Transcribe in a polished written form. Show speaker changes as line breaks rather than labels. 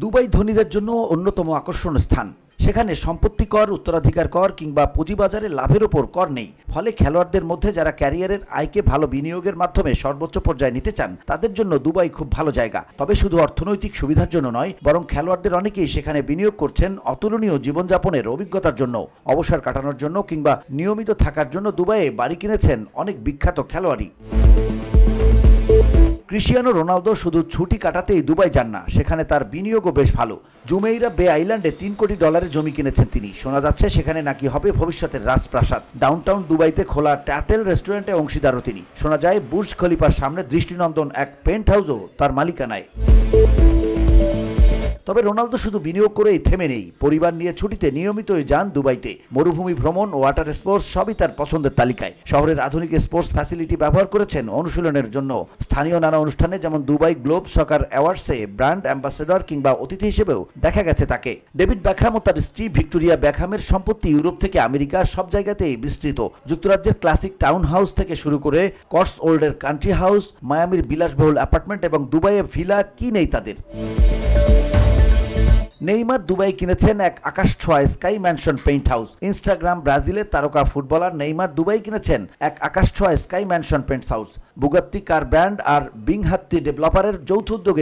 Dubai ধনীদের জন্য অন্যতম আকর্ষণ স্থান। সেখানে সম্পত্তি কর, উত্তরাধিকার কর কিংবা পুঁজিবাজারে লাভের ওপর কর নেই। ফলে খেলোয়াড়দের মধ্যে যারা ক্যারিয়ারের আয়কে ভালো বিনিয়োগের মাধ্যমে সর্বোচ্চ পর্যায়ে নিতে চান তাদের জন্য দুবাই খুব ভালো জায়গা। তবে শুধু অর্থনৈতিক সুবিধার জন্য নয়, বরং খেলোয়াড়দের অনেকেই সেখানে বিনিয়োগ করছেন অতুলনীয় জীবনযাপনের অভিজ্ঞতার জন্য, অবসর কাটানোর জন্য কিংবা নিয়মিত থাকার জন্য দুবাইয়ে বাড়ি কিনেছেন অনেক বিখ্যাত খেলোয়াড়ই। ক্রিস্টিয়ানো রোনালদো শুধু ছুটি কাটাতেই দুবাই যান না, সেখানে তার বিনিয়োগও বেশ ভালো। জুমেইরা বে আইল্যান্ডে $3 কোটি জমি কিনেছেন তিনি। শোনা যাচ্ছে সেখানে নাকি হবে ভবিষ্যতের রাজপ্রাসাদ। ডাউনটাউন দুবাইতে খোলা ট্যাটেল রেস্টুরেন্টে অংশীদারও তিনি। শোনা যায় বুর্জ খলিফার সামনে দৃষ্টিনন্দন এক পেন্ট হাউসও তার মালিকানায়। তবে রোনালদো শুধু বিনিয়োগ করেই থেমে নেই। পরিবার নিয়ে ছুটিতে নিয়মিতই যান দুবাইতে। মরুভূমি ভ্রমণ, ওয়াটার স্পোর্টস সবই তার পছন্দের তালিকায়। শহরের আধুনিক স্পোর্টস ফ্যাসিলিটি ব্যবহার করেছেন অনুশীলনের জন্য। স্থানীয় নানা অনুষ্ঠানে যেমন দুবাই গ্লোব সকার অ্যাওয়ার্ডসে ব্র্যান্ড অ্যাম্বাসেডর কিংবা অতিথি হিসেবেও দেখা গেছে তাকে। ডেভিড বেকহ্যাম ও তার স্ত্রী ভিক্টোরিয়া বেকহ্যামের সম্পত্তি ইউরোপ থেকে আমেরিকা সব জায়গাতেই বিস্তৃত। যুক্তরাজ্যের ক্লাসিক টাউন হাউস থেকে শুরু করে কটসওল্ডের কান্ট্রি হাউস, মায়ামির বিলাসবহুল অ্যাপার্টমেন্ট এবং দুবাইয়ে ভিলা কি নেই তাদের। নেইমার দুবাই কিনেছেন এক আকাশছোঁয়া sky mansion penthouse. Instagram ব্রাজিলের তারকা ফুটবলার নেইমার দুবাই কিনেছেন এক আকাশছোঁয়া sky mansion penthouse. Bugatti car brand আর বিংহাত্তি ডেভেলপারের যৌথ উদ্যোগে